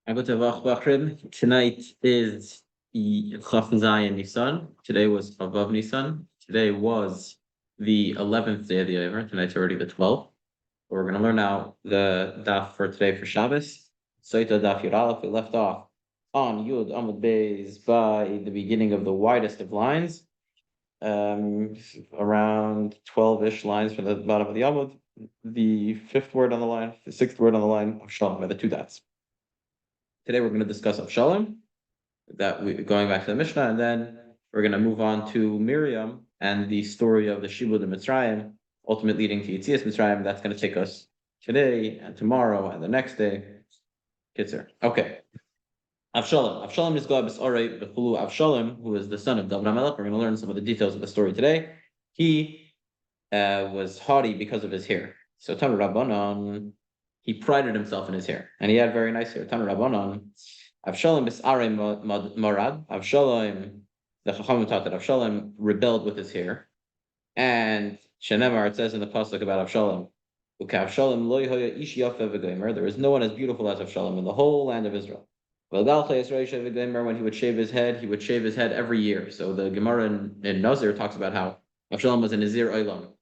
Tonight is Chaf Zayin Nisan. Today was above Nisan. Today was the 11th day of the Omer. Tonight's already the 12th. We're going to learn now the daf for today for Shabbos. Sotah daf Yud Aleph. We left off on Yud Amud Beis by the beginning of the widest of lines, around 12-ish lines from the bottom of the Amud. The fifth word on the line, the sixth word on the line of Shalom by the two dots. Today we're going to discuss Avshalom, going back to the Mishnah, and then we're going to move on to Miriam and the story of the Shibud and Mitzrayim, ultimately leading to Yitzias Mitzrayim. That's going to take us today and tomorrow and the next day. Kitzer. Okay. Avshalom. Avshalom is God B'Sarei B'Chulu Avshalom, who is the son of David HaMelech. We're going to learn some of the details of the story today. He was haughty because of his hair. So Tanu Rabbanon, he prided himself in his hair, and he had very nice hair. Tanu Rabbanon, Avshalom B'Sarei Marad. Avshalom, the Chachamim taught that Avshalom rebelled with his hair, and Shenemar, it says in the pasuk about Avshalom, there is no one as beautiful as Avshalom in the whole land of Israel. When he would shave his head every year. So the Gemara in Nazir talks about how Avshalom was a Nazir Olam.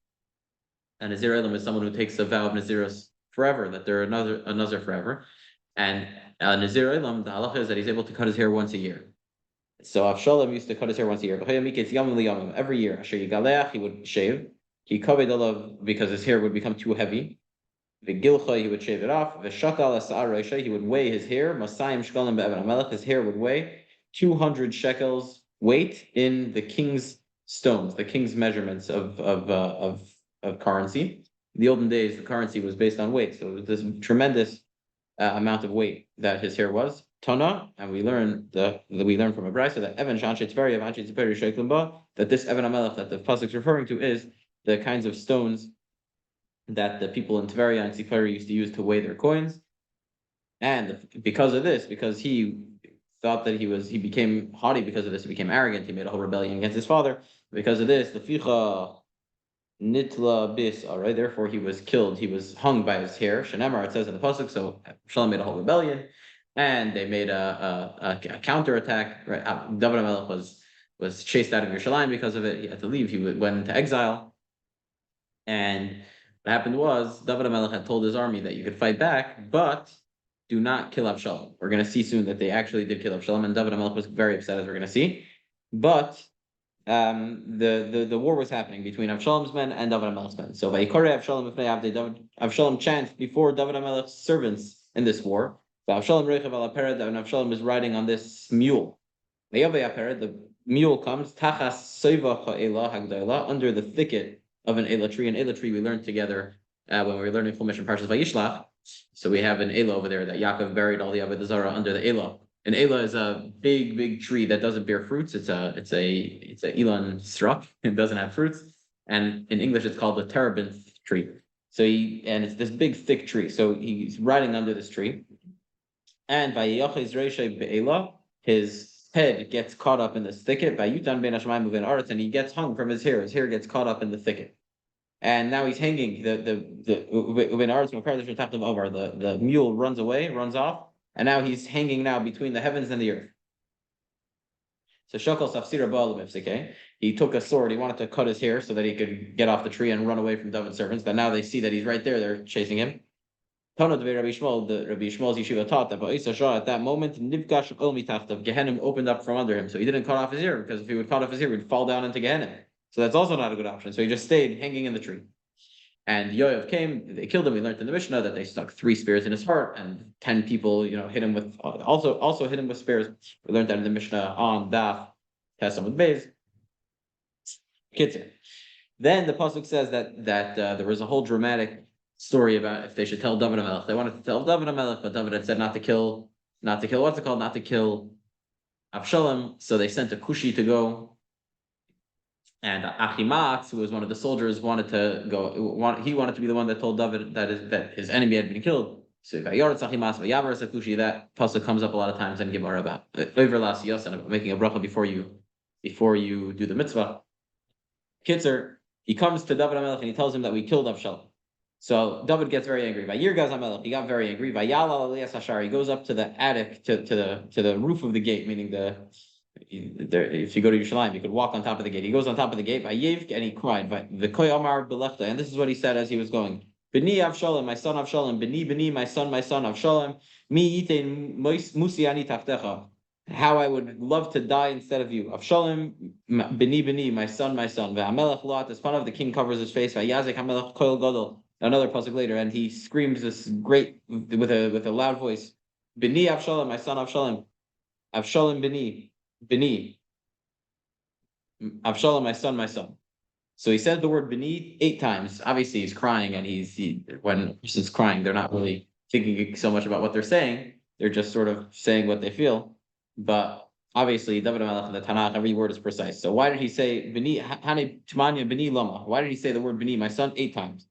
And Nazir Olam is someone who takes a vow of Nazirus forever, that they're a Nazir forever. And Nazir Olam, the halacha is that he's able to cut his hair once a year. So Avshalom used to cut his hair once a year. Every year, he would shave. He covered the love because his hair would become too heavy. V'gilcha, he would shave it off. V'shakal asa'ar reisha, he would weigh his hair. Masayim shkalim be'evan hamelech, his hair would weigh 200 shekels weight in the king's stones, the king's measurements of currency. In the olden days, the currency was based on weight, so it was this tremendous amount of weight that his hair was. Tana, and we learn from a brayso that Evan Shanshe Tzveri Avanshe Tzveri Sheiklim Ba, that this Evan Hamelech that the pasuk is referring to is the kinds of stones that the people in Tveria and Tzipori used to use to weigh their coins. And because of this, because he thought that he became haughty because of this, he became arrogant, he made a whole rebellion against his father. Because of this, the Ficha Nitla Bis, all right, therefore he was killed, he was hung by his hair. Shenemar, it says in the pasuk, so Shalom made a whole rebellion, and they made a counterattack. Right? David HaMelech was chased out of Yerushalayim because of it. He had to leave, he went into exile. And what happened was, David HaMelech had told his army that you could fight back, but do not kill Avshalom. We're going to see soon that they actually did kill Avshalom, and David HaMelech was very upset, as we're going to see. But the war was happening between Avshalom's men and David HaMelech's men. So Avshalom chanced before David HaMelech's servants in this war. Avshalom is riding on this mule. The mule comes under the thicket of an Elah tree. An Elah tree we learned together when we were learning Chumash and Parshas Vayishlach. So we have an Elah over there that Yaakov buried all the Avodah Zarah under the Elah. An Elah is a big tree that doesn't bear fruits. It's a Elon struck. It doesn't have fruits, and in English it's called the terebinth tree. So it's this big thick tree. So he's riding under this tree, and his head gets caught up in this thicket, and he gets hung from his hair. His hair gets caught up in the thicket. And now he's hanging. The mule runs off, and now he's hanging now between the heavens and the earth. So Shokal Safsira Ba'alim, he took a sword, he wanted to cut his hair so that he could get off the tree and run away from David's servants, but now they see that he's right there, they're chasing him. Tana de Rabbi Shmuel, the Rabbi Shmuel's yeshiva taught that at that moment, Nivgash Mitachtav, Gehenim opened up from under him. So he didn't cut off his ear, because if he would cut off his ear, he'd fall down into Gehenim. So that's also not a good option. So he just stayed hanging in the tree. And Yoav came, they killed him. We learned in the Mishnah that they stuck 3 spears in his heart, and 10 people, hit him with also hit him with spears. We learned that in the Mishnah on Daf Tesam with Beis. Kitzer. Then the pasuk says that there was a whole dramatic story about if they should tell David HaMelech. They wanted to tell David HaMelech, but David had said not to kill Avshalom. So they sent a Kushi to go. And Achimaatz, who was one of the soldiers, wanted to go. He wanted to be the one that told David that his enemy had been killed. So Vayoretz Achimaatz Vayavar Kushi. That pasuk comes up a lot of times in Gemara about overlas yosan, making a bracha before you do the mitzvah. Kitzer, he comes to David HaMelech and he tells him that we killed Avshalom. So David gets very angry. He got very angry. He goes up to the attic, to the roof of the gate, meaning if you go to Yerushalayim, you could walk on top of the gate. He goes on top of the gate, and he cried. And this is what he said as he was going. B'ni Avshalom, my son Avshalom. B'ni, my son Avshalom. Mi yitain musiani tachtecha. How I would love to die instead of you. Avshalom, b'ni, my son. Ve'amelech lo atispan of the king covers his face. Ve'yazik hamelech koil gadol. Another pasuk later, and he screams this great with a loud voice. B'ni Avshalom, my son Avshalom. Avshalom b'ni. Avshalom, my son. So he said the word b'ni 8 times. Obviously, he's crying, and when a person's crying, they're not really thinking so much about what they're saying. They're just sort of saying what they feel. But obviously, David HaMelech in the Tanakh, every word is precise. So why did he say b'ni, hane t'manya b'ni lama? Why did he say the word b'ni, my son, 8 times?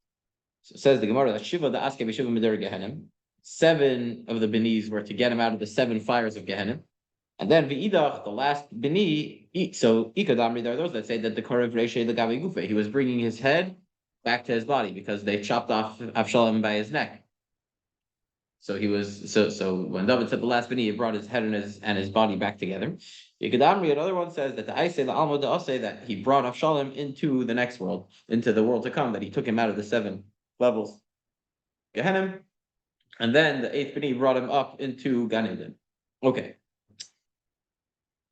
So it says the Gemara that Shiva the Aske b'Shiva Midar Gehenim, 7 of the b'nis were to get him out of the 7 fires of Gehenim. And then v'idach, the last b'ni, so ikadamri, there are those that say that the Korev Reishe the Gavi Gufe, he was bringing his head back to his body because they chopped off Avshalom by his neck. So he was so when David said the last b'ni, he brought his head and his body back together. Ikadamri, another one says that the Aise the Alma the Ase, that he brought Avshalom into the next world, into the world to come, that he took him out of the 7 levels Gehenim, and then the 8th b'ni brought him up into Gan Eden. Okay.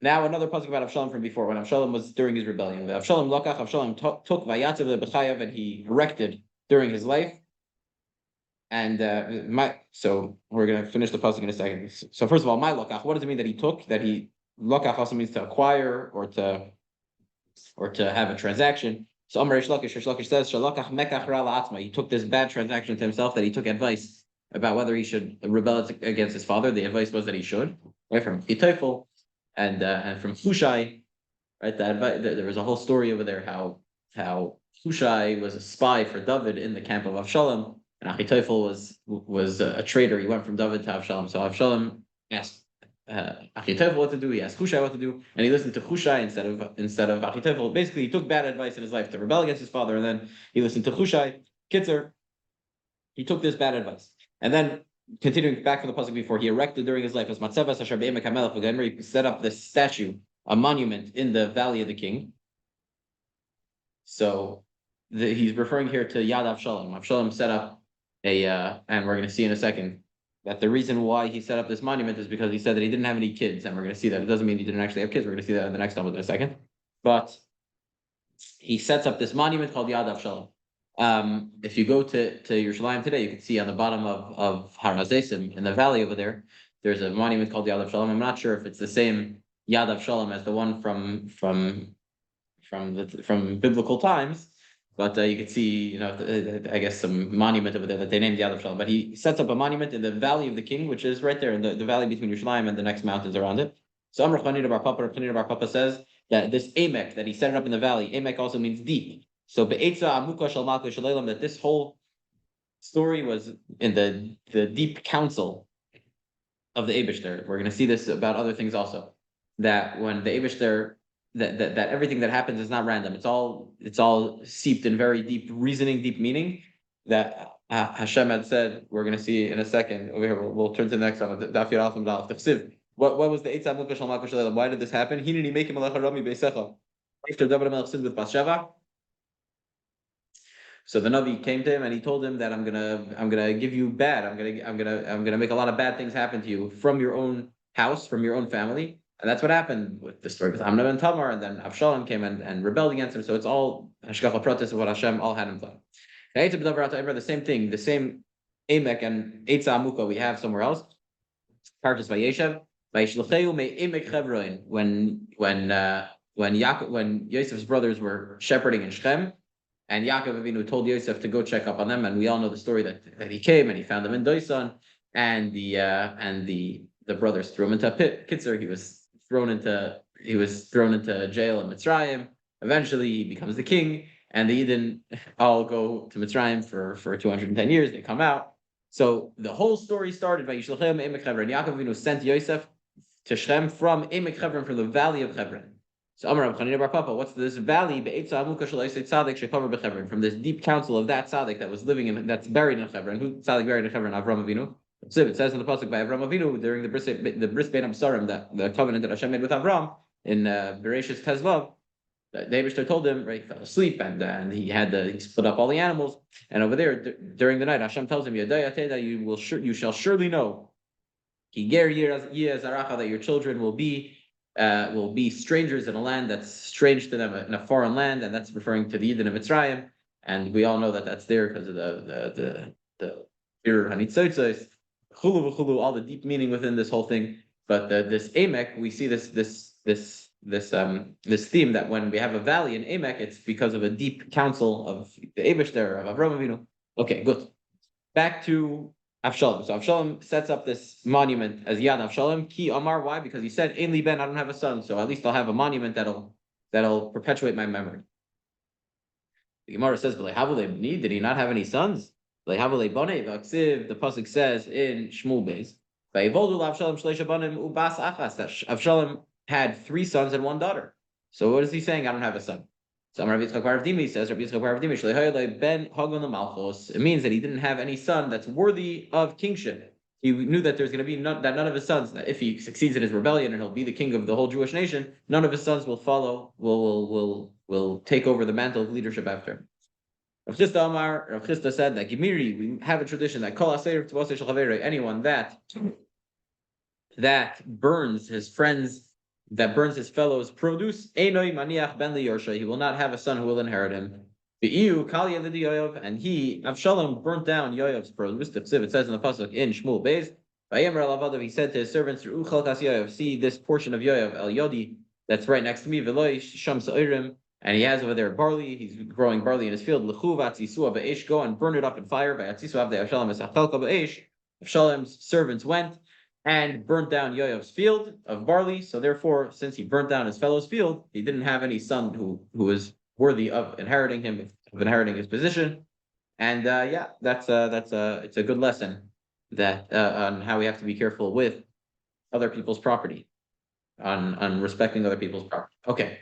Now another pasuk about Avshalom from before, when Avshalom was during his rebellion. Avshalom took Vayatzav leBechayav, and he erected during his life. And so we're gonna finish the pasuk in a second. So first of all, my lokach, what does it mean that he took? That he lokach also means to acquire or to have a transaction. So Amar Rish Lakish says Shalokach mekach ra la'atzma. He took this bad transaction to himself, that he took advice about whether he should rebel against his father. The advice was that he should, right, from Chitophel and from Hushai, right? There was a whole story over there how Hushai was a spy for David in the camp of Avshalom, and Achitophel was a traitor. He went from David to Avshalom. So Avshalom asked Achitophel what to do. He asked Hushai what to do, and he listened to Hushai instead of Achitophel. Basically, he took bad advice in his life to rebel against his father, and then he listened to Hushai. Kitzer, he took this bad advice, and then continuing back from the pasuk before, he erected during his life as Matzevas Asher Be'emek HaMelech, he set up this statue, a monument in the Valley of the King. So he's referring here to Yad Avshalom. Avshalom set up and we're going to see in a second that the reason why he set up this monument is because he said that he didn't have any kids, and we're going to see that it doesn't mean he didn't actually have kids. We're going to see that in the next Talmud in a second. But he sets up this monument called Yad Avshalom. If you go to Yerushalayim today, you can see on the bottom of Har HaZeisim in the valley over there, there's a monument called Yad Avshalom. I'm not sure if it's the same Yad Avshalom as the one from biblical times, but you can see, I guess some monument over there that they named Yad Avshalom. But he sets up a monument in the Valley of the King, which is right there in the valley between Yerushalayim and the next mountains around it. So Amr Chanina Bar Papa says that this Emek, that he set it up in the valley, Emek also means deep. So Be'etza Amuka Shal Malka Shalalim, that this whole story was in the deep council of the Eibishter. We're going to see this about other things also. That when the Eibishter, that everything that happens is not random. It's all seeped in very deep reasoning, deep meaning. That Hashem had said. We're going to see in a second. Over here, we'll turn to the next one. Daf Yud Aleph Dalef Tefsiv. What was the Eitza Amuka Shal Malka Shalalim? Why did this happen? He didn't make him a Rami Beisecha. After David HaMelech sinned with Bathsheba. So the Navi came to him and he told him that I'm gonna give you bad. I'm gonna make a lot of bad things happen to you from your own house, from your own family. And that's what happened with the story with Amnon and Tamar, and then Avshalom came and rebelled against him. So it's all Hashgacha Pratis of what Hashem all had in plan. The same thing, the same Emek and Eitza Amuka we have somewhere else. Parshas Vayeshev, Vayishlacheu me Emek Chevron, when Yosef's brothers were shepherding in Shechem. And Yaakov Avinu told Yosef to go check up on them, and we all know the story that he came and he found them in Doisan, and the brothers threw him into a pit. Kitzer, he was thrown into jail in Mitzrayim. Eventually, he becomes the king, and the Eden all go to Mitzrayim for 210 years. They come out. So the whole story started by Yishlachem Emek Chevron. Yaakov Avinu sent Yosef to Shem from Emek Chevron, from the valley of Hebron. So Amar Rav Chanina Bar Papa, what's this valley? From this deep council of that tzaddik that was living in, that's buried in Hebron. Who tzaddik buried in Hebron? Avram Avinu. So it says in the pasuk by Avram Avinu during the bris bein Absarim, that the covenant that Hashem made with Avram in Bereshis Tezvav. The Eibishter told him, right, he fell asleep, and he split up all the animals. And over there during the night, Hashem tells him, that you shall surely know, that your children will be strangers in a land that's strange to them, in a foreign land, and that's referring to the Yidden of Mitzrayim. And we all know that that's there because of the Hanitzotzos, chulu v'chulu, all the deep meaning within this whole thing. But this Emek, we see this theme that when we have a valley in Emek, it's because of a deep counsel of the Eibishter, of Avram Avinu. Okay, good. Back to Avshalom. So Avshalom sets up this monument as Yad Avshalom. Ki Amar, why? Because he said, Ein li ben, I don't have a son, so at least I'll have a monument that'll perpetuate my memory. The Gemara says, did he not have any sons? The pasuk says in Shmuel Beis, Avshalom had 3 sons and 1 daughter. So what is he saying? I don't have a son. So Rabbi Yitzchak bar Avdimi says, it means that he didn't have any son that's worthy of kingship. He knew that there's going to be none of his sons, that if he succeeds in his rebellion and he'll be the king of the whole Jewish nation, none of his sons will follow, will take over the mantle of leadership after him. Rav Chisda said that Gemiri, we have a tradition that anyone that burns his friends, that burns his fellows' produce, Einoi maniach ben liyorsha, he will not have a son who will inherit him. And he, Avshalom, burnt down Yoav's produce. It says in the pasuk in Shmuel Beis, he said to his servants, see this portion of Yoav, El Yodi, that's right next to me, and he has over there barley, he's growing barley in his field, go and burn it up in fire. Avshalom's servants went and burnt down Yoav's field of barley. So therefore, since he burnt down his fellow's field, he didn't have any son who was worthy of inheriting his position. And it's a good lesson that on how we have to be careful with other people's property, on respecting other people's property. Okay.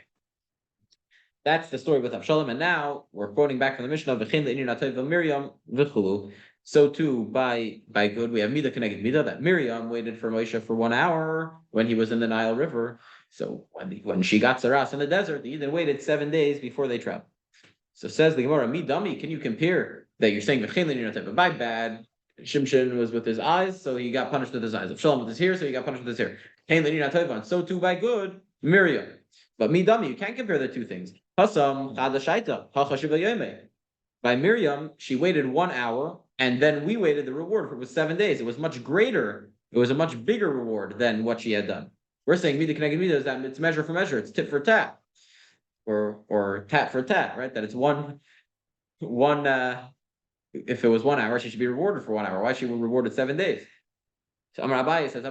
That's the story with Avshalom, and now we're quoting back from the Mishnah of Miriam v'chulu. So too, by good, we have Midah connected Midah, that Miriam waited for Moshe for 1 hour when he was in the Nile River. So when she got Saras in the desert, they even waited 7 days before they traveled. So says the Gemara, Midami, can you compare that you're saying but by bad, Shimshon was with his eyes, so he got punished with his eyes. Avshalom was his hair, so he got punished with his hair. And so too by good, Miriam. But Midami, you can't compare the two things. By Miriam, she waited 1 hour, and then we waited the reward. It was 7 days. It was much greater. It was a much bigger reward than what she had done. We're saying Midah Keneged Midah is that it's measure for measure. It's tit for tat, or tat for tat, right? That it's one. If it was 1 hour, she should be rewarded for 1 hour. Why she was rewarded 7 days? So Amar Abaye says,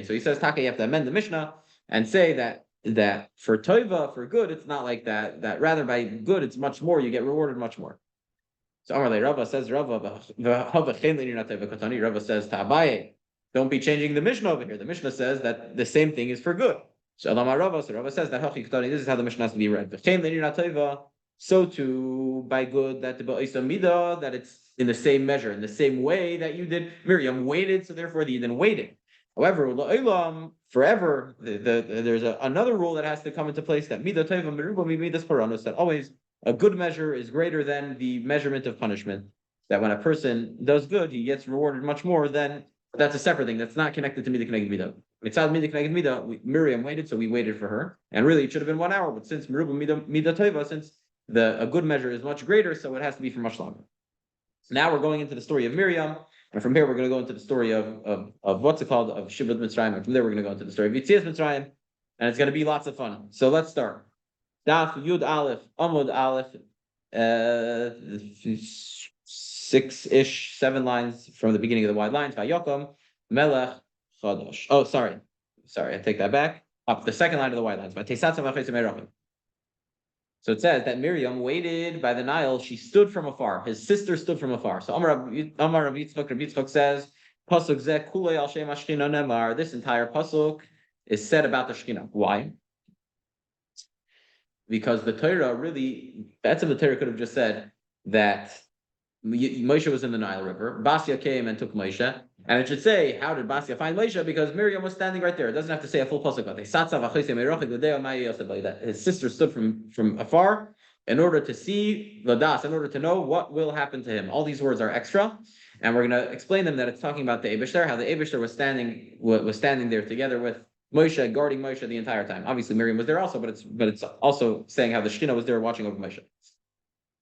So he says, Taka, you have to amend the Mishnah and say that for toiva, for good, it's not like that. That rather by good, it's much more. You get rewarded much more. So Amar Rava says, Rava says to Abaye, don't be changing the Mishnah over here. The Mishnah says that the same thing is for good. So Rava says that this is how the Mishnah has to be read. So too by good that that it's in the same measure, in the same way that you did. Miriam waited, so therefore the Eden waited. However, forever, there's another rule that has to come into place that midah tova meruba midas paranos, that always a good measure is greater than the measurement of punishment. That when a person does good, he gets rewarded much more than. That's a separate thing. That's not connected to midah connected midah. It's not midah connected midah. Miriam waited, so we waited for her, and really it should have been 1 hour. But since meruba midah tova, since a good measure is much greater, so it has to be for much longer. So now we're going into the story of Miriam. And from here, we're going to go into the story of what's it called, of Shibud Mitzrayim. And from there, we're going to go into the story of Yitzias Mitzrayim. And it's going to be lots of fun. So let's start. Daf Yud Aleph, Amud Aleph, 6-ish, 7 lines from the beginning of the wide lines. Vayokom, Melech, Chodosh. Oh, sorry, I take that back. Up the second line of the wide lines. So it says that Miriam waited by the Nile. She stood from afar. His sister stood from afar. So Amar Rav Yitzchak says, Pasuk zeh kulei al shem hashchina nemar. This entire pasuk is said about the Shekhinah. Why? because the Torah really, that's if the Torah could have just said that Moshe was in the Nile River. Basia came and took Moshe. And it should say, how did Basia find Moshe? Because Miriam was standing right there. It doesn't have to say a full pasuk. That his sister stood from afar in order to see Ladas, in order to know what will happen to him. All these words are extra. And we're going to explain them that it's talking about the Eibishter, how the Eibishter was standing there together with Moshe, guarding Moshe the entire time. Obviously, Miriam was there also, but it's also saying how the Shekhinah was there watching over Moshe.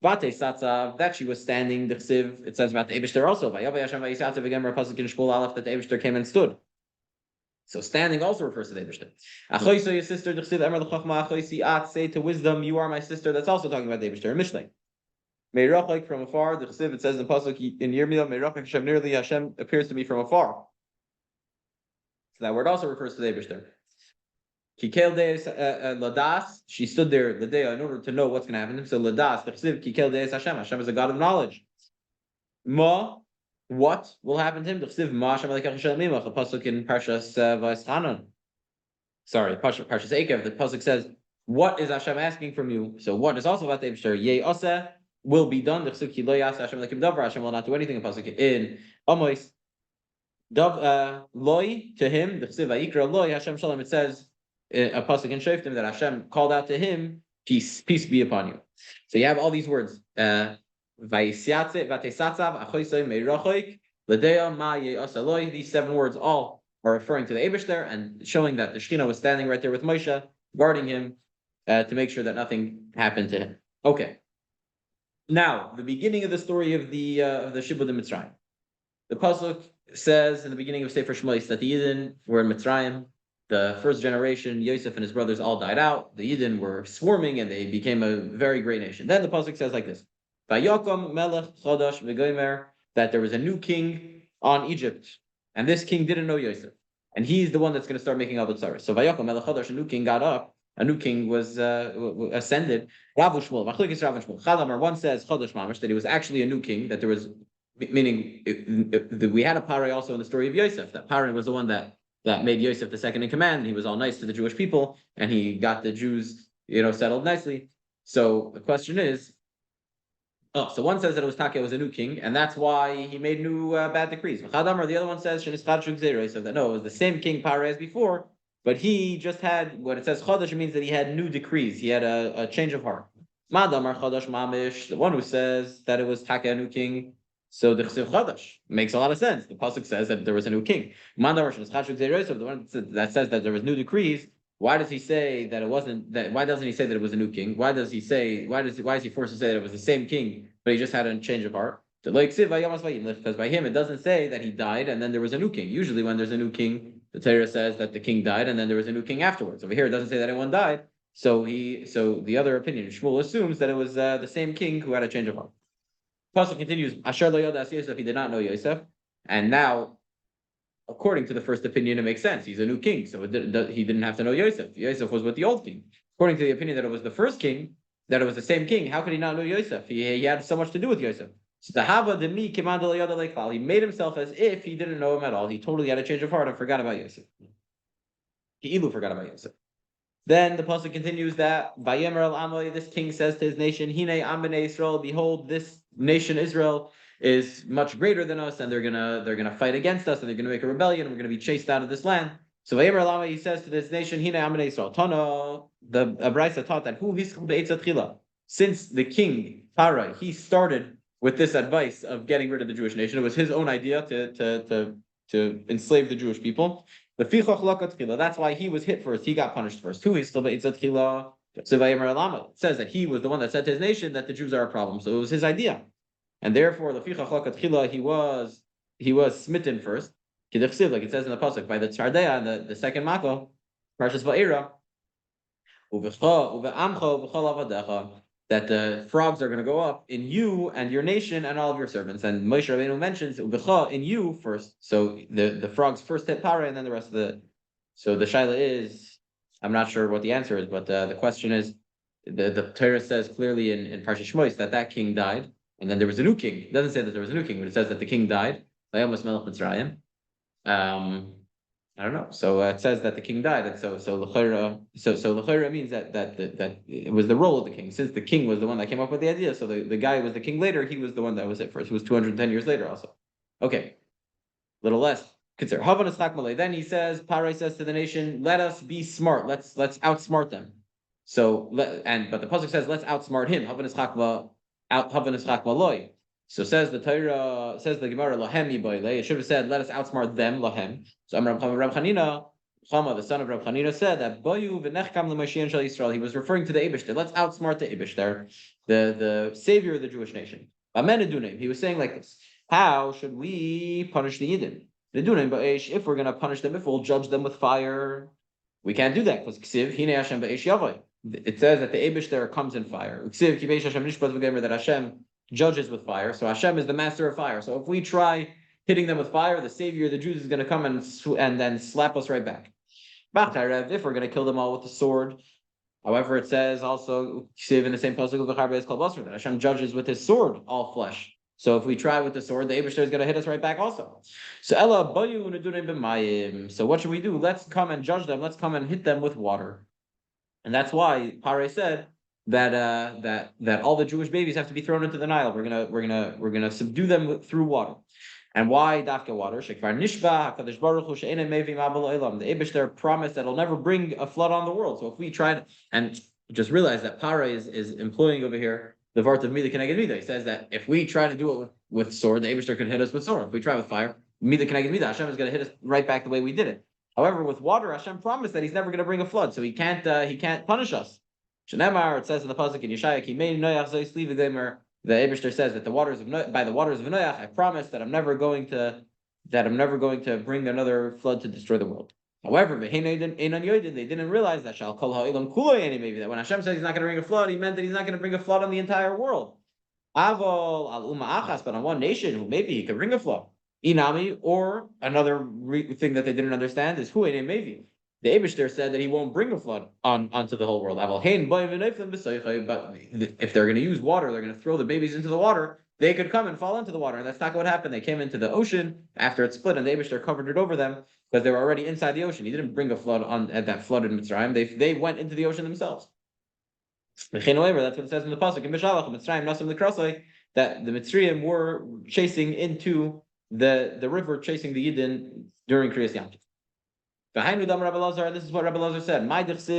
Vate Satzav, that she was standing, the Chsiv, it says about the Eibishter also. Vayavay Hashem vayisatzav again, Pasuk in Shmuel Aleph, that the Eibishter came and stood. So standing also refers to the Eibishter. Achoiso, your sister, the Chsiv, Emer l'chachma, achoisi at, say to wisdom, you are my sister. That's also talking about the Eibishter. Mishlei. Meirachik from afar, the Chsiv, it says in Pasuk in Yirmiyah, Meirachik Hashem nearly, Hashem appears to me from afar. So that word also refers to the Eibishter. Kikel deis ladas, she stood there ladea in order to know what's going to happen. So ladas, the chsiv kikel deis Hashem. Hashem is a God of knowledge. Ma, what will happen to him? The chsiv ma Hashem alekach Hashem mimach. The pasuk in Parshas Vayischanan. Sorry, Parshas Eikev. The pasuk says, "What is Hashem asking from you?" So what is also about the Eibishter? Yei oseh will be done. The chsiv ki lo yasa Hashem lekim davar. Hashem will not do anything. In pasuk in Amos, dav loy to him. The chsiv vayikra loy Hashem shalom. It says. A pasuk in Shoftim that Hashem called out to him, peace be upon you. So you have all these words. These 7 words all are referring to the Eibishter and showing that the Shekhinah was standing right there with Moshe, guarding him to make sure that nothing happened to him. Okay. Now, the beginning of the story of the Shibud in Mitzrayim. The pasuk says in the beginning of Sefer Shmos that the Yidden were in Mitzrayim. The first generation, Yosef and his brothers all died out. The Yidden were swarming and they became a very great nation. Then the pasuk says like this: Vayakom melech chodosh v'gomer, that there was a new king on Egypt, and this king didn't know Yosef, and he's the one that's going to start making all the tzaras. So Vayakom melech chodosh, a new king got up. A new king was ascended. Rav Shmuel, machlokes Rav and Shmuel. Chalamar, one says chodosh mamash, that he was actually a new king. That there was, meaning we had a Paray also in the story of Yosef. That Paray was the one that made Yosef the second in command. He was all nice to the Jewish people, and he got the Jews, settled nicely. So the question is, so one says that it was Take was a new king, and that's why he made new bad decrees. The other one says that no, it was the same king Pare as before, but he just had what it says Chodesh means that he had new decrees. He had a change of heart. Madamar Chodesh Mamish, the one who says that it was Take a new king. So the Chsiv Chadash makes a lot of sense. The pasuk says that there was a new king. The one that says that there was new decrees. Why does he say that it wasn't? Why doesn't he say that it was a new king? Why does he say? Why is he forced to say that it was the same king, but he just had a change of heart? Because by him it doesn't say that he died and then there was a new king. Usually when there's a new king, the Torah says that the king died and then there was a new king afterwards. Over here it doesn't say that anyone died. So the other opinion, Shmuel assumes that it was the same king who had a change of heart. Pasuk continues, Asher lo yodas Yosef, he did not know Yosef. And now, according to the first opinion, it makes sense. He's a new king, so he didn't have to know Yosef. Yosef was with the old king. According to the opinion that it was the first king, that it was the same king, how could he not know Yosef? He had so much to do with Yosef. So he made himself as if he didn't know him at all. He totally had a change of heart and forgot about Yosef. He forgot about Yosef. Then the pasuk continues that Vayemer al Amoy, this king says to his nation, Hine Am b'nei Israel, behold, this nation Israel is much greater than us, and they're gonna fight against us, and they're gonna make a rebellion, and we're gonna be chased out of this land. So Vayemer al Amoy, he says to this nation, Hine Am b'nei Israel. Tano, the Abraisa taught that who hischul be'etzatchila, since the king Parai, he started with this advice of getting rid of the Jewish nation. It was his own idea to enslave the Jewish people. That's why he was hit first. He got punished first. It says that he was the one that said to his nation that the Jews are a problem. So it was his idea. And therefore, he was smitten first. Like it says in the pasuk by the Tzardeya and the second Mako, Parshas Va'era, that the frogs are going to go up in you and your nation and all of your servants. And Moshe Rabbeinu mentions in you first. So the frogs first hit Pare and then the rest of the. So the shaila is, I'm not sure what the answer is, but the question is, the Torah says clearly in Parsha Shmos that king died and then there was a new king. It doesn't say that there was a new king, but it says that the king died. I don't know. So it says that the king died, and so l'chayra means that it was the role of the king. Since the king was the one that came up with the idea, so the guy who was the king later, he was the one that was it first. He was 210 years later also. Okay, little less. Consider Havanas Malay. Then he says, Parai says to the nation, let us be smart. Let's outsmart them. So but the pasuk says, let's outsmart him. Havanas Malay. So says the Torah, says the Gemara, Lahem Yibayle. It should have said, let us outsmart them, Lahem. So Rab Chanina, Chama, the son of Rab Chanina, said that Boyu v'nechkam l'Mashiach shel Yisrael. He was referring to the Eibishter. Let's outsmart the Eibishter, the savior of the Jewish nation. Amenedunim. He was saying like this: how should we punish the Yidden? If we're going to punish them, if we'll judge them with fire, we can't do that because it says that the Eibishter comes in fire. That Hashem judges with fire. So Hashem is the master of fire. So if we try hitting them with fire, the savior of the Jews is going to come and then slap us right back. If we're going to kill them all with the sword. However, it says also in the same pasuk that Hashem judges with his sword all flesh. So if we try with the sword, the Eibishter is going to hit us right back also. So what should we do? Let's come and judge them. Let's come and hit them with water. And that's why Pare said that all the Jewish babies have to be thrown into the Nile. We're gonna subdue them through water. And why dafka water? Shekvar nishba hakadosh baruch hu she'enem mevim abel olam. The Eibishter promised that he'll never bring a flood on the world. So if we tried, and just realize that Pare is employing over here the vart of mida keneged mida. He says that if we try to do it with sword, the Eibishter could hit us with sword. If we try with fire, mida keneged mida, Hashem is going to hit us right back the way we did it. However, with water, Hashem promised that He's never going to bring a flood, so He can't punish us. Shenemar, it says in the pasuk in Yeshaya, Ki mein noyach zois li v'gomer. The Eibishter says that by the waters of Noach, I promise that I'm never going to bring another flood to destroy the world. However, they didn't realize that that when Hashem says He's not going to bring a flood, He meant that He's not going to bring a flood on the entire world. But on one nation, maybe He could bring a flood. Inami, or another thing that they didn't understand is who maybe. The Eibishter said that He won't bring a flood onto the whole world. But if they're going to use water, they're going to throw the babies into the water. They could come and fall into the water, and that's not what happened. They came into the ocean after it split, and the Eibishter covered it over them because they were already inside the ocean. He didn't bring a flood at that flood in Mitzrayim. They went into the ocean themselves. That's what it says in the pasuk in Mishalach, Mitzrayim nasim l'krasoi, that the Mitzrayim were chasing into the river, chasing the Yidden during Kriyas Yam. This is what Rabbi Lazar said.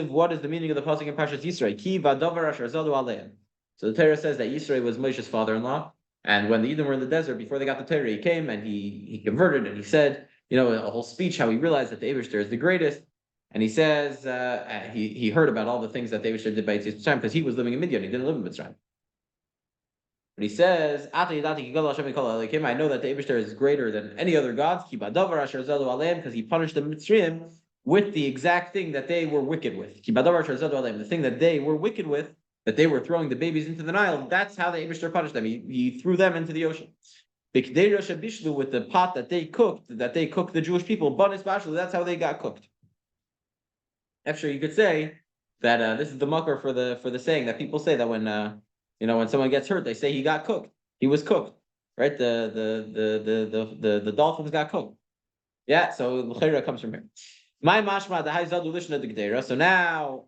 What is the meaning of the pasuk in Parshas Yisro? Ki v'adavar asher zadu aleim. So the Torah says that Yisro was Moshe's father-in-law, and when the Yidden were in the desert, before they got the Torah, he came and he converted, and he said, a whole speech how he realized that the Eibishter is the greatest. And he says he heard about all the things that the Eibishter did by Mitzrayim because he was living in Midian. He didn't live in Mitzrayim. But he says, I know that the Eibishter is greater than any other gods because he punished the Mitzrayim with the exact thing that they were wicked with. The thing that they were wicked with, that they were throwing the babies into the Nile, that's how the Eibishter punished them. He threw them into the ocean. With the pot that they cooked the Jewish people, that's how they got cooked. Actually, you could say that this is the mucker for the saying that people say that when when someone gets hurt, they say he got cooked. He was cooked, right? The dolphins got cooked. Yeah, so l'chayra comes from here. My mashma the high zadu lishna the gedera. So now,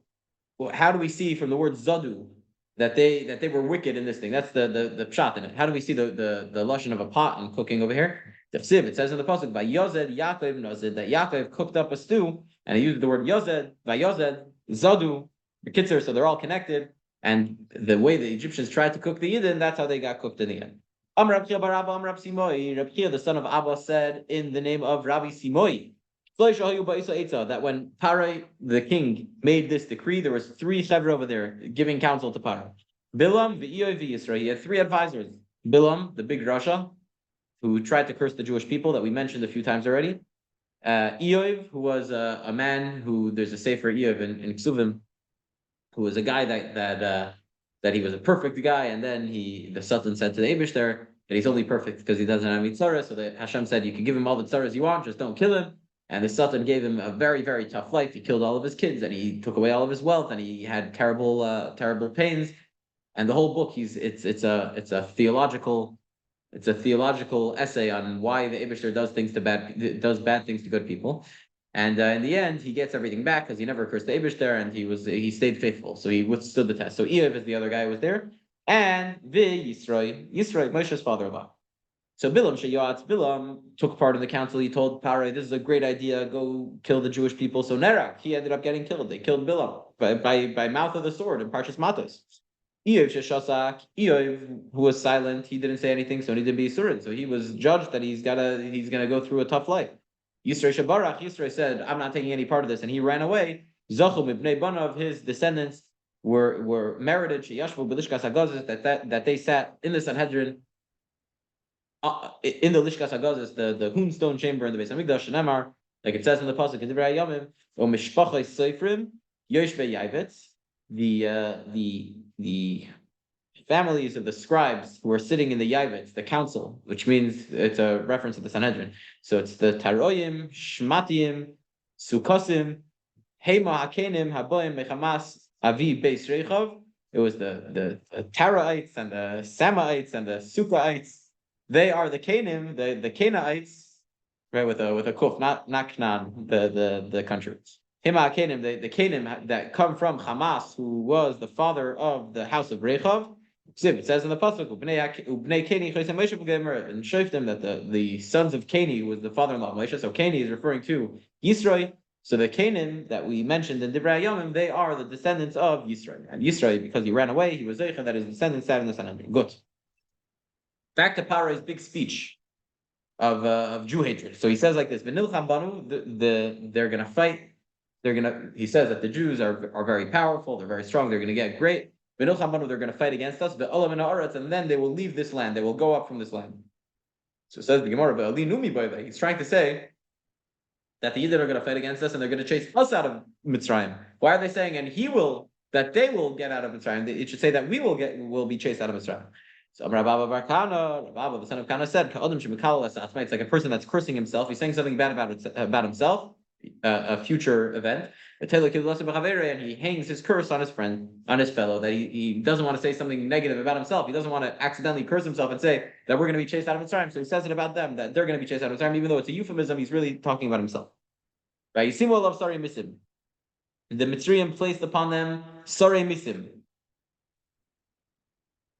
how do we see from the word zadu that they were wicked in this thing? That's the pshat in it. How do we see the lashon of a pot and cooking over here? It says in the pasuk by Yozed Yaakov Nozed that Yaakov cooked up a stew, and he used the word Yozed by Yozed Zadu the Kitzer, so they're all connected. And the way the Egyptians tried to cook the Yidden, that's how they got cooked in the end. Rab Chia, the son of Abba, said in the name of Rabbi Simoi that when Parai, the king, made this decree, there was 3 chevra over there giving counsel to Parai. Bilam, V'iyoi, V'yisra. He had 3 advisors. Bilam, the big Rasha, who tried to curse the Jewish people that we mentioned a few times already. Eoiv, who was a man who, there's a sefer Eoiv in Ksuvim, who was a guy that he was a perfect guy, and then the Sultan said to the Eibishter that he's only perfect because he doesn't have any tzaras. So that Hashem said, you can give him all the tzaras you want, just don't kill him. And the Sultan gave him a very, very tough life. He killed all of his kids, and he took away all of his wealth, and he had terrible pains. And the whole book, it's a theological essay on why the Eibishter does bad things to good people. And in the end, he gets everything back because he never cursed the Abish there, and he stayed faithful. So he withstood the test. So Eiv is the other guy who was there, and Yisroi, Moshe's father-in-law. So Bilam took part in the council. He told Parai, "This is a great idea. Go kill the Jewish people." So Nerak, he ended up getting killed. They killed Bilam by mouth of the sword in Parshas Matos. Eov, who was silent, he didn't say anything, so he didn't be Surin. So he was judged that he's gonna go through a tough life. Yisroi said, "I'm not taking any part of this," and he ran away. Zachum ibnei Banav, his descendants were merited that they sat in the Sanhedrin. In the Lishkas Hagazis, the Hoonstone chamber in the Beis Hamikdash, Shemar, like it says in the pasuk in Divrei Hayamim, O Mishpachos Seifrim, Yoshvei Yavetz, the families of the scribes who are sitting in the Yavetz, the council, which means it's a reference to the Sanhedrin. So it's the Taroyim, Shmatiim, Sukosim, Hema Hakenim, Haboim, Mechamas, Avi Beis Rechav. It was the Taraites and the Samaites and the Sukkaites. They are the Canaan, the Canaanites, right? With a kuf, not Canaan, the country. Hima Canaan, the Canaan that come from Hamas, who was the father of the house of Rechav. It says in the pasuk, and Shoftim that the sons of Cani was the father-in-law of Moshe. So Cani is referring to Yisroi. So the Canaan that we mentioned in Divrei Hayamim, they are the descendants of Yisroi. And Yisroi, because he ran away, he was Zeicha, that his descendants sat in the Sanhedrin. Good. Back to Paro's big speech of Jew hatred. So he says like this: "V'nilcham banu, they're going to fight. He says that the Jews are very powerful. They're very strong. They're going to get great. V'nilcham banu, they're going to fight against us. V'olam min haaretz, and then they will leave this land. They will go up from this land." So it says the Gemara, "V'ali numi b'yda." He's trying to say that the Yidden are going to fight against us and they're going to chase us out of Mitzrayim. Why are they saying that they will get out of Mitzrayim? It should say that will be chased out of Mitzrayim. So Rabba Bar Kana, Rabba, the son of Kana, said, it's like a person that's cursing himself. He's saying something bad about himself, a future event. And he hangs his curse on his friend, on his fellow, that he doesn't want to say something negative about himself. He doesn't want to accidentally curse himself and say that we're going to be chased out of Mitzrayim. So he says it about them, that they're going to be chased out of Mitzrayim, even though it's a euphemism, he's really talking about himself. Right? Yisimu alav sarei misim. The Mitzrayim placed upon them sarei misim.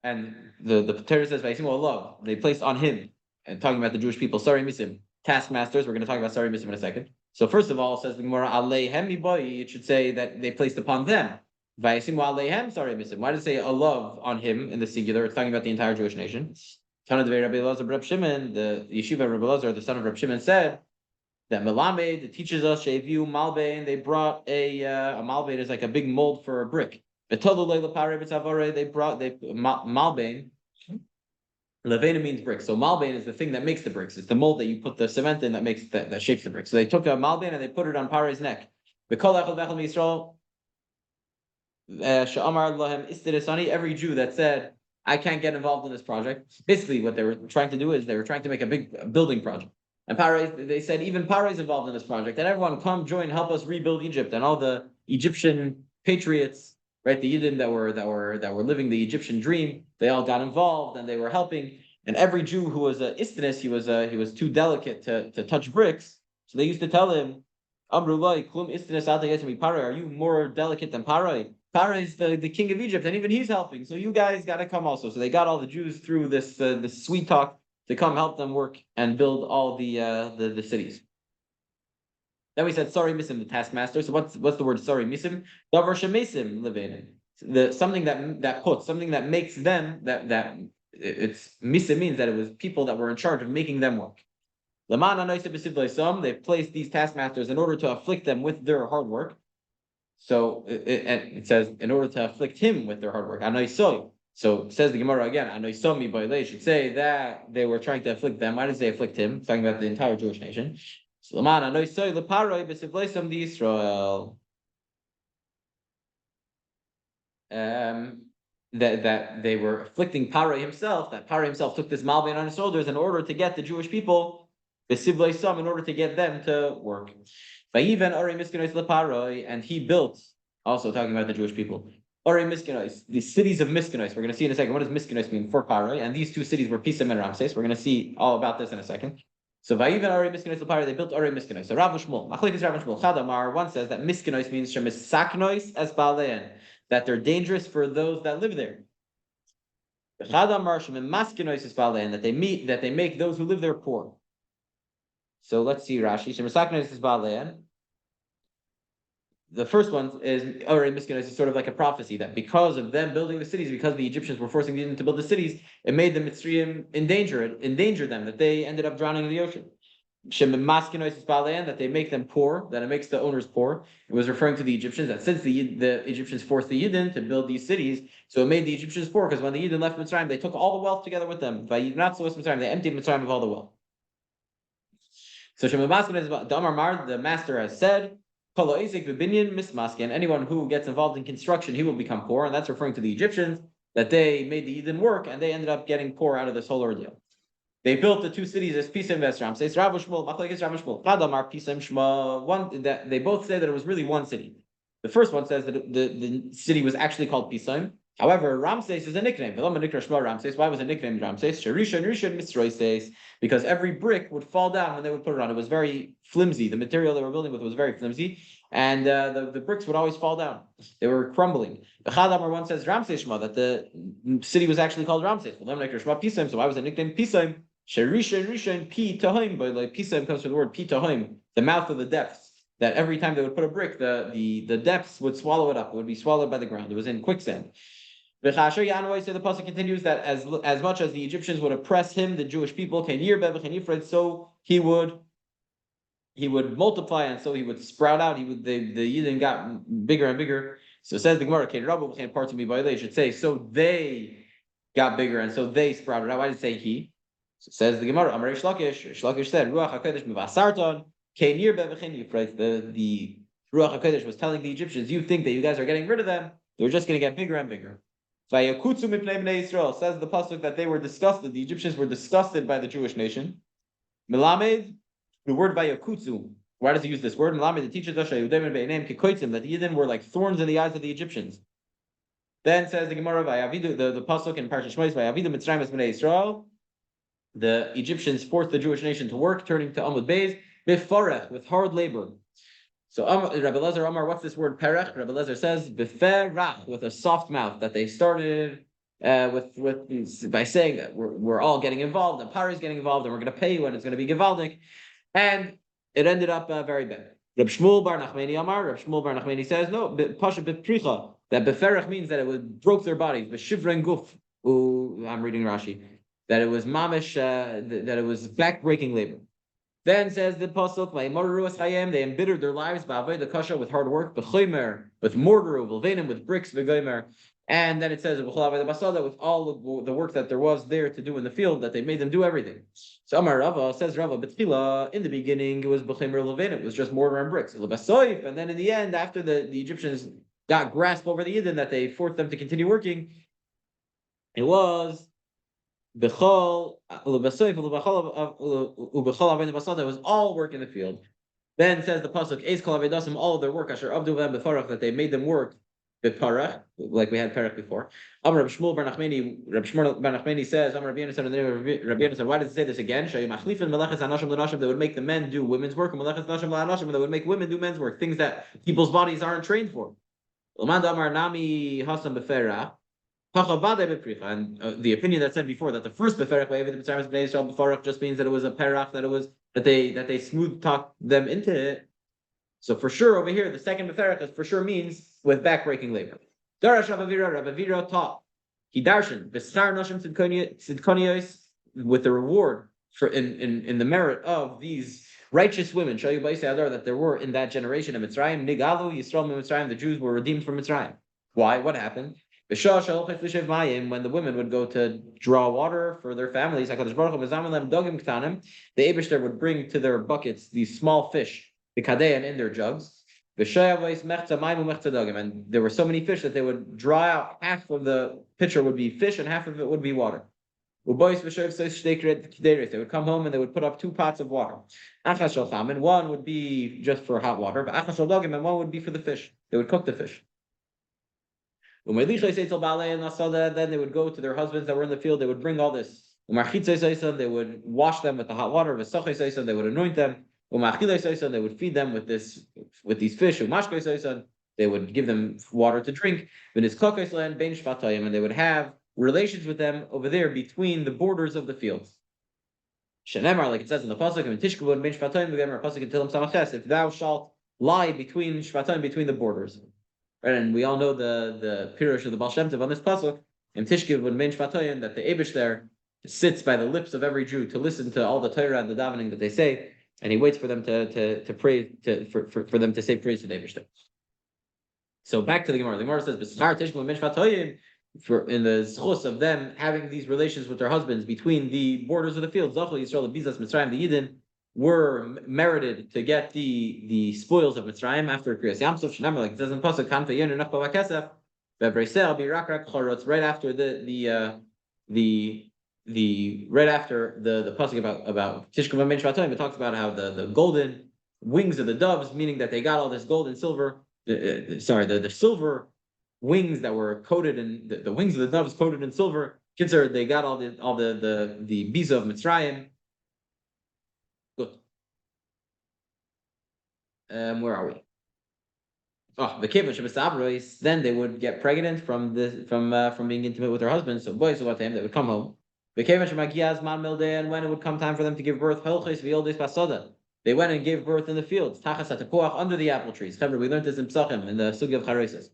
And the Torah says, "Vayisimu alav," they placed on him, and talking about the Jewish people, sarei misim, taskmasters. We're going to talk about sarei misim in a second. So first of all, says the Gemara, aleihem miboy, it should say that they placed upon them. Vayisimu aleihem sarei misim. Why does it say alav on him in the singular? It's talking about the entire Jewish nation. Tana devei Rabbi Elazar Reb Shimon, the yeshiva of Rabbi Elazar, the son of Reb Shimon, said that Melamed, it teaches us sheviu malbein. They brought a malbein is like a big mold for a brick. They brought malbein. Levena means brick. So malbein is the thing that makes the bricks. It's the mold that you put the cement in that shapes the brick. So they took a malbein and they put it on Pare's neck. Every Jew that said, "I can't get involved in this project." Basically, what they were trying to do is they were trying to make a big building project. And they said, even Paro is involved in this project. And everyone, come join, help us rebuild Egypt. And all the Egyptian patriots, right, the Yidden that were living the Egyptian dream, they all got involved and they were helping. And every Jew who was a istinus, he was too delicate to touch bricks. So they used to tell him, "Amrullah, klum istinus atayetami Paro. Are you more delicate than Paro? Paro is the king of Egypt, and even he's helping. So you guys got to come also." So they got all the Jews through this sweet talk to come help them work and build all the cities. Then we said sorry misim, the taskmaster. So what's the word sorry misim? Davar shemisim levenim. Something that makes them that it's misim means that it was people that were in charge of making them work. They've placed these taskmasters in order to afflict them with their hard work. So it says in order to afflict him with their hard work. So says the Gemara again, Anoisomi Boile should say that they were trying to afflict them. Why does they afflict him? It's talking about the entire Jewish nation. That they were afflicting Paro himself, that Paro himself took this malbein on his shoulders in order to get the Jewish people, in order to get them to work. And he built, also talking about the Jewish people, the cities of Miskinois. We're going to see in a second, what does Miskinois mean for Parai? And these two cities were Pisam and Ramses. We're going to see all about this in a second. So Vayivan Arei Miskinois L'Pari, they built Arei Miskinois. So Rav Shmuel, Machlekes Rav Shmuel, Chadamar, one says that Miskinois means Shemisaknois es Balein, that they're dangerous for those that live there. Chadamar Shemimaskinois es Balein, that they make those who live there poor. So let's see Rashi. Shemisaknois es Balein. The first one is Arei Miskinois is sort of like a prophecy that because of them building the cities, because the Egyptians were forcing them to build the cities, it made the Mitzrayim endanger them, that they ended up drowning in the ocean. That they make them poor, that it makes the owners poor. It was referring to the Egyptians, that since the Egyptians forced the Yidden to build these cities, so it made the Egyptians poor, because when the Yidden left Mitzrayim, they took all the wealth together with them. By not so Mitzrayim, they emptied Mitzrayim of all the wealth. So Damar Mar, the master has said, and anyone who gets involved in construction, he will become poor, and that's referring to the Egyptians, that they made the Yidden work, and they ended up getting poor out of this whole ordeal. They built the two cities as Pisam Ves Ramses. Rav Shmuel, Machlekes Rav Shmuel. Chadamar Pisam Shma. One that they both say that it was really one city. The first one says that the city was actually called Pisam. However, Ramses is a nickname. Why was it nicknamed Ramses? Rishon Misroises, because every brick would fall down when they would put it on. It was very flimsy. The material they were building with was very flimsy, and the bricks would always fall down. They were crumbling. The Chadamar one says Ramses Shma, that the city was actually called Ramses. So why was it nicknamed Pisam? Rishon pi tahim, but like Pisam comes from the word pi tahim, the mouth of the depths. That every time they would put a brick, the depths would swallow it up. It would be swallowed by the ground. It was in quicksand. So the pasuk continues that as much as the Egyptians would oppress him, the Jewish people, so he would multiply and so he would sprout out. The Yidden got bigger and bigger. So says the Gemara, parts of me by they should say so they got bigger and so they sprouted out. Why did it say he? So says the Gemara, Amar Shlakish said, Ruach HaKodesh mivasarton, Kenir bevechin Yifreit. The Ruach HaKodesh was telling the Egyptians, you think that you guys are getting rid of them, they're just going to get bigger and bigger. Vayakutsu mipnei bnei Yisrael, says the pasuk that they were disgusted, the Egyptians were disgusted by the Jewish nation. Melamed, the word Vayakutsu, why does he use this word? Melamed, the teacher that the Yidden were like thorns in the eyes of the Egyptians. Then says the Gemara, the pasuk in Parshat Shmos, Vayavidu Mitzrayim es bnei Yisrael, the Egyptians forced the Jewish nation to work, turning to Amud Beis, bifarech, with hard labor. So Rabbi Lezer Amar, what's this word perech? Rabbi Lezer says bifarach, with a soft mouth, that they started by saying that we're all getting involved, and Pari is getting involved, and we're going to pay you, and it's going to be givaldic, and it ended up very bad. Reb Shmuel Bar Nachmani Amar, Reb Shmuel Bar Nachmani says no, pasha bipricha, that bifarech means that it broke their bodies, b'shivren guf. I'm reading Rashi. That it was mamish, that it was back-breaking labor. Then says the pasuk, they embittered their lives the kasha with hard work, with mortar, with bricks, and then it says that with all the work that there was there to do in the field, that they made them do everything. So Amar Rava says Rava, in the beginning it was it was just mortar and bricks, and then in the end, after the Egyptians got grasp over the Yidden, that they forced them to continue working, it was it was all work in the field. Then says the pasuk, all of their work, that they made them work, like we had parach before. Reb Shmuel Bar Nachmani says, why does it say this again? They would make the men do women's work, and they would make women do men's work, things that people's bodies aren't trained for. And the opinion that said before that the first beferach just means that it was a perach, that they smooth talked them into it. So for sure over here, the second beferach for sure means with backbreaking labor. Darash Rav Avira taught he darshan b'sar nashim tzidkonios, with the reward for in the merit of these righteous women that there were in that generation of Mitzrayim. Nigalu Yisrael Mitzrayim, the Jews were redeemed from Mitzrayim. Why? What happened? When the women would go to draw water for their families, the Eibishter would bring to their buckets these small fish, the kadean, in their jugs. And there were so many fish that they would draw out, half of the pitcher would be fish and half of it would be water. They would come home and they would put up 2 pots of water. And one would be just for hot water, and one would be for the fish. They would cook the fish. Then they would go to their husbands that were in the field. They would bring all this They would wash them with the hot water. They would anoint them. They would feed them with these fish. They would give them water to drink. And they would have relations with them over there between the borders of the fields. Shenemar, like it says in the pasuk, if thou shalt lie between shvatim, between the borders. Right, and we all know the pirush of the Baal Shem Tov on this pasuk, in Tishkiv when Ben Shvatoyin, that the Eibush there sits by the lips of every Jew to listen to all the Torah and the davening that they say, and he waits for them to pray for them to say praise to the Eibush there. So back to the Gemara. The Gemara says, "B'schar Tishkiv when Ben Shvatoyin," for in the zchus of them having these relations with their husbands between the borders of the fields, Zachal Yisrael, Bizas Mitzrayim, the Yidden were merited to get the spoils of Mitzrayim after Kriyas Yamsuf. Shnamar, like it says in Pasuk, Kan Fe'yin Nechba Vakesef, Ve'Breisel Birakrak Chorotz. Right after right after the pasuk about Tishkava Ben Shvatoim, it talks about how the golden wings of the doves, meaning that they got all this gold and silver. The silver wings that were coated in the wings of the doves coated in silver. Kitzur, they got all the biza of Mitzrayim. Good. Where are we? Oh, the kibbutz. Then they would get pregnant from being intimate with their husbands. So boys, what time they would come home. And when it would come time for them to give birth, they went and gave birth in the fields, under the apple trees. We learned this in Psachim in the Sugi of Charesis.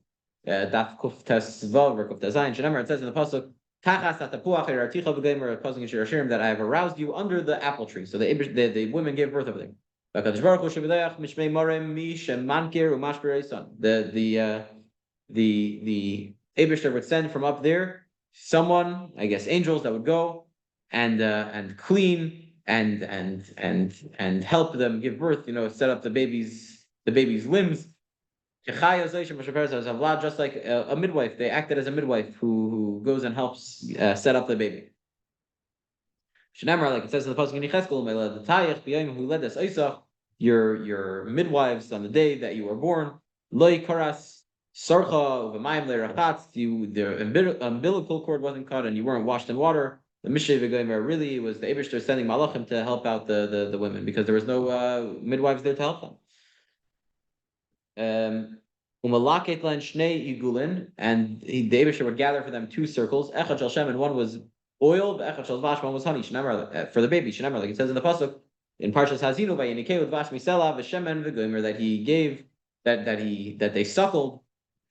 Daf Kuf Tes Vav or Kuf Tes Zayin. It says in the pasuk, that I have aroused you under the apple tree. So the women gave birth over there. The Eibishter would send from up there someone, I guess angels, that would go and clean and help them give birth. Set up the baby's limbs. Just like a midwife, they acted as a midwife who goes and helps set up the baby. Like it says in the pasuk in Yechezkel, who led us your midwives on the day that you were born. The umbilical cord wasn't cut, and you weren't washed in water. The Mishnah really was the Eibishter sending malachim to help out the women because there was no midwives there to help them. And the Eibishter would gather for them two circles. Echad shel shem, and one was oil, echad shel dvash, one was honey. For the baby, like it says in the pasuk in Parshas Hazinu, vayinikeu dvash misela v'shemen v'gomer, that he gave that they suckled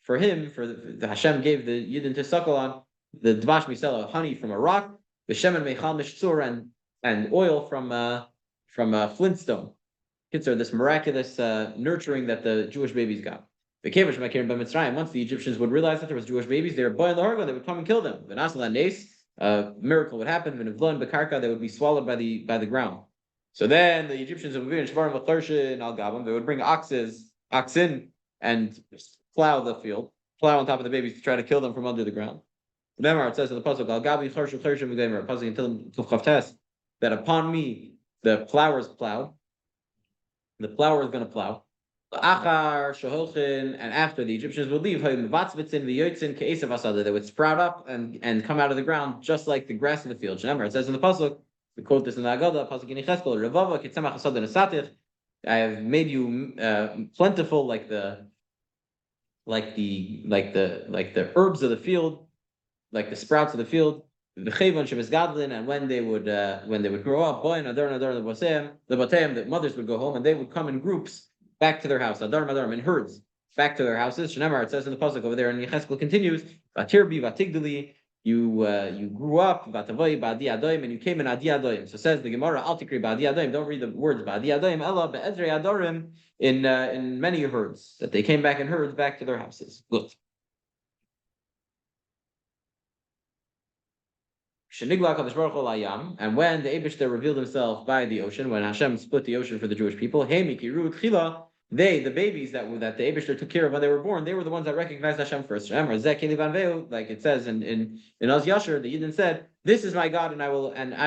for him. The Hashem gave the Yidden to suckle on the dvash misela, honey from a rock, v'shemen meichal mishtzur, and oil from flintstone. Kitzur, this miraculous nurturing that the Jewish babies got. Once the Egyptians would realize that there was Jewish babies, they were boy in the harga, they would come and kill them. A miracle would happen. They would be swallowed by the ground. So then the Egyptians would they would bring oxen, and plow the field, plow on top of the babies to try to kill them from under the ground. Remember, it says in the pasuk, that upon me the plowers plowed. The plower is going to plow. And after the Egyptians would leave, they would sprout up and come out of the ground just like the grass in the field. Remember, it says in the pasuk, we quote this in the Agadah, pasuk in Yechezkel, I have made you plentiful like the herbs of the field, like the sprouts of the field. And when they would grow up, the mothers would go home and they would come in groups back to their house, in herds, back to their houses. It says in the pasuk over there, and Yechezkel continues, you grew up, and you came in Adi Adoim. So says the Gemara, Al Tikri Ba'adi Adoim, don't read the words Ba'adi Adoim, Ella Be'edrei Adorim, in many herds, that they came back in herds back to their houses. Good. And when the Eibishter revealed himself by the ocean, when Hashem split the ocean for the Jewish people, the babies that the Eibishter took care of when they were born, they were the ones that recognized Hashem first. Like it says in Oz Yasher, the Yidden said, "This is my God, and I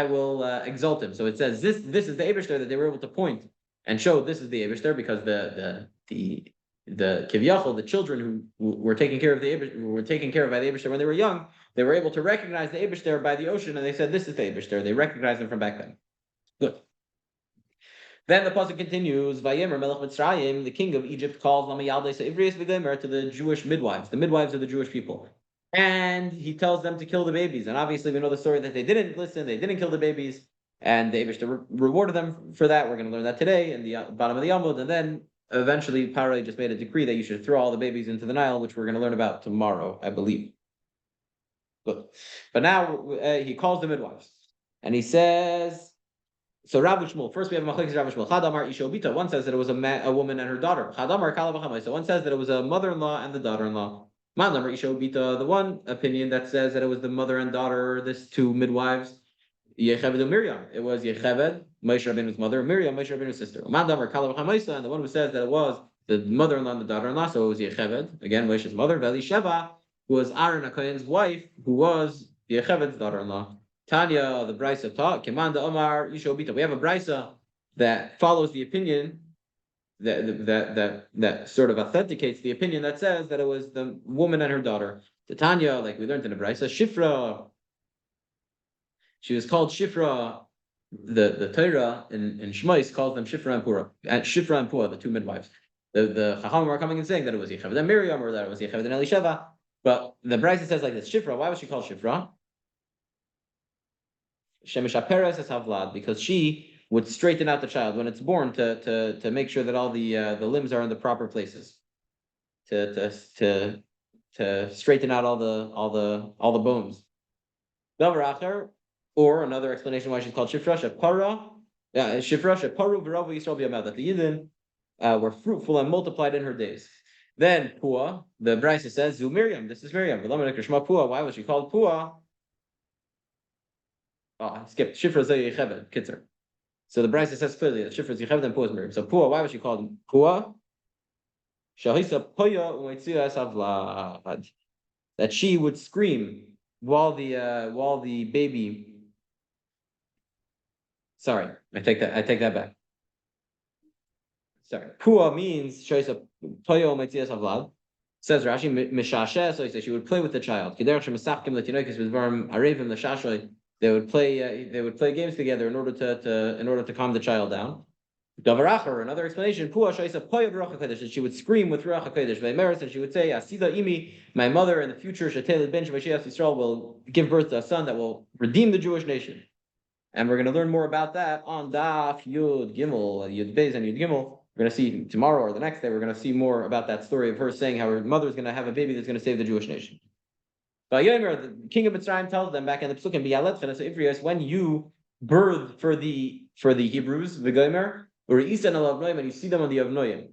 will exalt him." So it says this is the Eibishter that they were able to point and show this is the Eibishter, because the the Kivyachol, the children who were taken care of who were taken care of by the Eibishter when they were young, they were able to recognize the Eibishter by the ocean, and they said, "This is the Eibishter." They recognized him from back then. Good. Then the pasuk continues, "Vayemer Melech Mitzrayim, the king of Egypt, calls Lamayaldes Ivrius V'Gomer to the Jewish midwives, the midwives of the Jewish people, and he tells them to kill the babies. And obviously, we know the story that they didn't listen, they didn't kill the babies, and the Eibishter rewarded them for that. We're going to learn that today in the bottom of the Yamud, and then eventually Paro just made a decree that you should throw all the babies into the Nile, which we're going to learn about tomorrow, I believe. Good. But now he calls the midwives, and he says. So Rabbi Shmuel, first we have Machlekes Rabbi Shmuel. Chadamar Isha Bita. One says that it was a woman and her daughter. Chadamar Kala B'chamay. So one says that it was a mother-in-law and the daughter-in-law. Madamar Isha Bita. The one opinion that says that it was the mother and daughter, this two midwives. Yecheved and Miriam. It was Yecheved, Moshe Rabbeinu's mother, Miriam, Moshe Rabbeinu's sister. Madamar Kala B'chamay. And the one who says that it was the mother-in-law and the daughter-in-law. So it was Yecheved, again Moshe's mother. Veli Sheva, who was Aaron HaKohen's wife, who was Yecheved's daughter-in-law. Tanya, the Brisa taught, Kimanda Omar Yishobita. We have a Brisa that follows the opinion that sort of authenticates the opinion that says that it was the woman and her daughter. The Tanya, like we learned in the Brisa, Shifra. She was called Shifra. The Torah in Shmos calls them Shifra and Pura. And Shifra and Pua, the two midwives. The Chachamim are coming and saying that it was Yecheved and Miriam or that it was Yecheved and Elisheva. But the Brisa says like this: Shifra. Why was she called Shifra? Shemisha Peres es Havlad, because she would straighten out the child when it's born to make sure that all the limbs are in the proper places, to straighten out all the bones. Davar or another explanation why she's called Shifra Shepara, Shifra Sheparu V'Ravu Yisrael B'Yamad, that the Yidden were fruitful and multiplied in her days. Then Pua, the Brisa says, Zu Miriam, this is Miriam. Pua. Why was she called Pua? Oh, I skipped. Shifra Zeh Yecheved, Kitzer. So the Brisa says clearly that Shifra is Yecheved and Pua is Miriam. So Pua, why was she called Pua? Shahisa Poya Umetzia Savlad. That she would scream while the baby. Sorry, I take that back. Sorry. Pua means Shahisa Poya Umetzia Savlad. Says Rashi, Mishashe, so he says she would play with the child. Kiderach Shemasachkim Latinoikis with Varm Arevim Lashashoy. They would play games together in order to calm the child down. Davaracher, another explanation, that she would scream with Ruach HaKodesh, and she would say, Asida Imi, my mother in the future, Shetel Ben Shemashiyas Yisrael, will give birth to a son that will redeem the Jewish nation. And we're going to learn more about that on Daf Yud Gimel, Yud Beis and Yud Gimel. We're going to see tomorrow or the next day, we're going to see more about that story of her saying how her mother is going to have a baby that's going to save the Jewish nation. The king of Mitzrayim tells them back in the Psukim, when you birth for the Hebrews, the Gomer, or and you see them on the Avnoyim,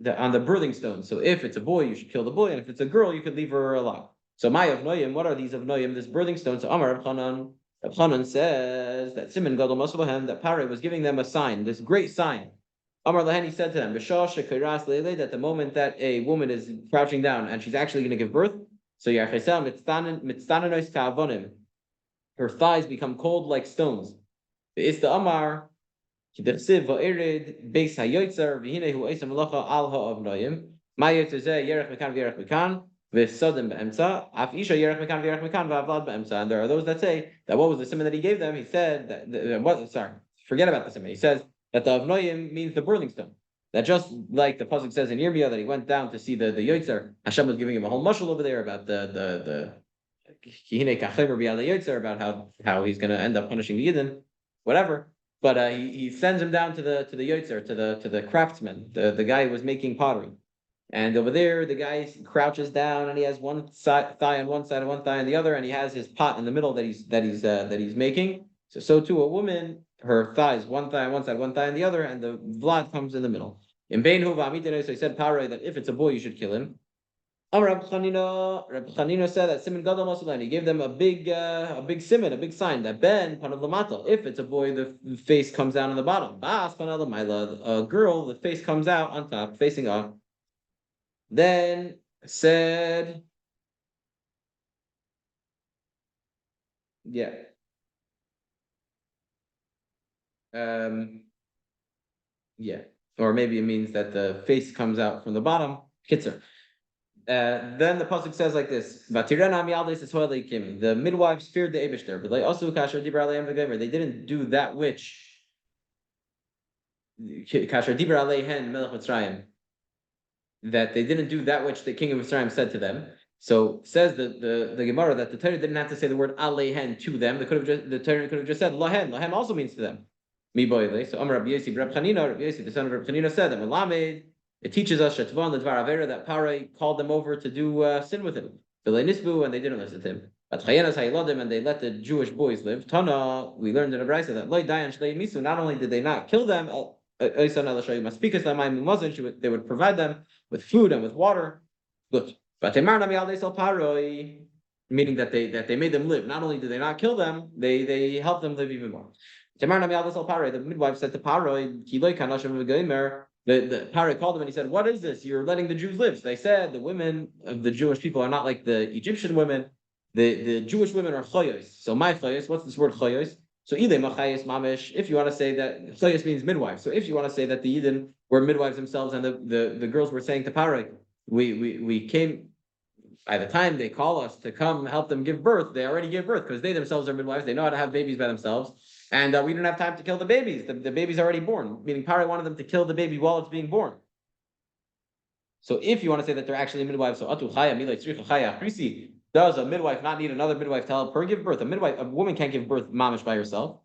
on the birthing stone. So if it's a boy, you should kill the boy, and if it's a girl, you could leave her alive. So my Avnoyim, what are these Avnoyim? This birthing stone. So Amar Reb Chanan says that Simon Gadol Masulahem, that Pare was giving them a sign, this great sign. Amar Lahen, he said to them, that the moment that a woman is crouching down and she's actually going to give birth, so her thighs become cold like stones. The Amar, and there are those that say that what was the simon that he gave them? He said forget about the simon. He says that the Avnoyim means the birthing stone. That just like the pasuk says in Yirmiyah that he went down to see the Yotzer, Hashem was giving him a whole mashal over there about the about how he's going to end up punishing the Yidden, whatever. But he sends him down to the Yotzer, to the craftsman, the guy who was making pottery. And over there, the guy crouches down, and he has one thigh on one side and one thigh on the other, and he has his pot in the middle that he's making. So too a woman, her thighs, one thigh on one side, one thigh on the other, and the vlad comes in the middle. In Bein Huva Amitene, so he said Paray that if it's a boy, you should kill him. Reb Chanina said that Simon Gadol Masulan, he gave them a big simon, a big sign that Ben Panav Lamato. If it's a boy, the face comes out on the bottom. Bas Panav Lamaila, a girl, the face comes out on top, facing up. Then said, yeah. Yeah. or maybe it means that the face comes out from the bottom. Kitzer. Then the pasuk says like this: the midwives feared the Eibishter, but they also they didn't do that which that they didn't do that which the king of Mitzrayim said to them. So says the Gemara that the Torah didn't have to say the word alehen to them. The Torah could have just said lahen. Lahen also means to them. So Amar Rabbi Yosi, Rabbi Chanina, the son of Rabbi Chanina said that Melamed, it teaches us Shetvan Ledvar Avera that Parai called them over to do sin with him. And they didn't listen to him. But Chayanas Hayiladim, and they let the Jewish boys live. Tana, we learned in a brayso that Loi Dayan Shlei Misu. Not only did they not kill them, they would provide them with food and with water. Good. But meaning that they made them live. Not only did they not kill them, they helped them live even more. The midwife said to Paroi, the Paroi called him and he said, "What is this? You're letting the Jews live." So they said the women of the Jewish people are not like the Egyptian women. The Jewish women are choyos. So my choyos, what's this word choyos? So if you want to say that choyos means midwife. So if you want to say that the Yidden were midwives themselves and the girls were saying to Paroi, we came, by the time they call us to come help them give birth, they already give birth because they themselves are midwives. They know how to have babies by themselves. And we didn't have time to kill the babies. The baby's already born, meaning Paroi wanted them to kill the baby while it's being born. So if you want to say that they're actually midwives, so atu chaya milay tzricha chaya chrisi, does a midwife not need another midwife to help her give birth? A woman can't give birth mamish by herself.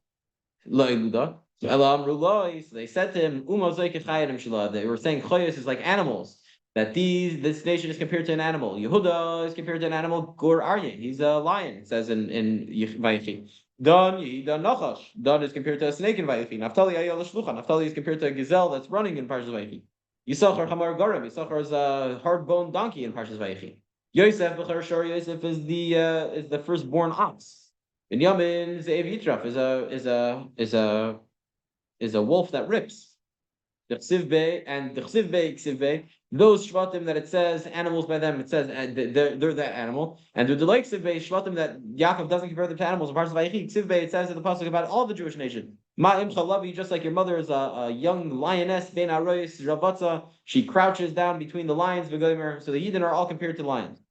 Lo iluda. So they said to him, they were saying choyos is like animals. That this nation is compared to an animal. Yehuda is compared to an animal. Gur Aryeh, he's a lion. It says in Vayechi. Dan Nachash. Dan is compared to a snake in Vayechi. Naftali Ayala Shlucha. Naftali is compared to a gazelle that's running in Parshas Vayechi. Yisachar Hamar Garam. Yisachar is a hard-boned donkey in Parshas Vayechi. Yosef B'char Shor Yosef is the firstborn ox. Binyamin Ze'ev Yitraf is a wolf that rips. The Chsivbe and the Ksivbe, those shvatim that it says animals by them, it says they're that animal. And the like Ksivbe shvatim that Yaakov doesn't compare them to animals. In parts of Vayechi, Ksivbe, it says in the pasuk about all the Jewish nation. Ma'im chalavi, just like your mother is a young lioness, ben arois ravatza, she crouches down between the lions. So the Yidden are all compared to lions.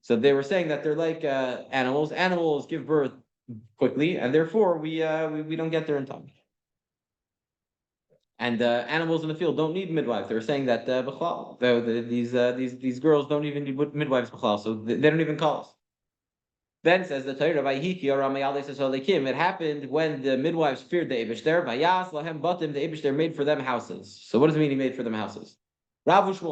So they were saying that they're like animals. Animals give birth quickly, and therefore we don't get there in time. And animals in the field don't need midwives. They were saying that these girls don't even need midwives, so they don't even call us. Then says the Torah, it happened when the midwives feared the Eibishter. The Eibishter made for them houses. So what does it mean he made for them houses? That it's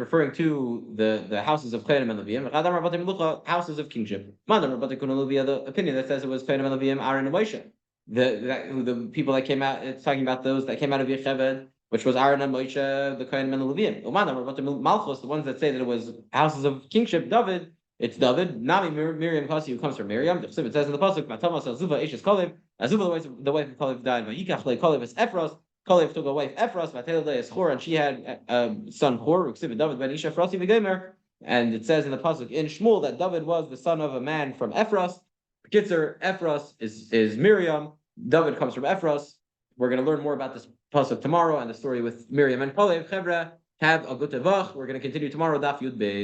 referring to the houses of Kohanim and Leviyim. Houses of kingship. The opinion that says it was Kohanim and Leviyim, Aaron and Moshe. The people that came out, it's talking about those that came out of Yecheved, which was Aaron and Moshe, the Kohanim and the Leviyim. Malchus, the ones that say that it was houses of kingship, David, it's David. Nami Miriam Kasi, who comes from Miriam. It says in the pasuk, Matamas Azuva Eshes Kalev. Azuva, the wife of Kalev, died. Vayikach le Kalev is Ephros. Kalev took a wife Ephros. Vatele le is Chor, and she had a son Chor. David ben Isha Frasi v'Gemer. And it says in the pasuk in Shmuel that David was the son of a man from Ephros. Kitzer, Ephros is Miriam. David comes from Ephros. We're going to learn more about this pasuk tomorrow and the story with Miriam and Kalev. Chevra, have a good tevach. We're going to continue tomorrow. Daf Yud Beis.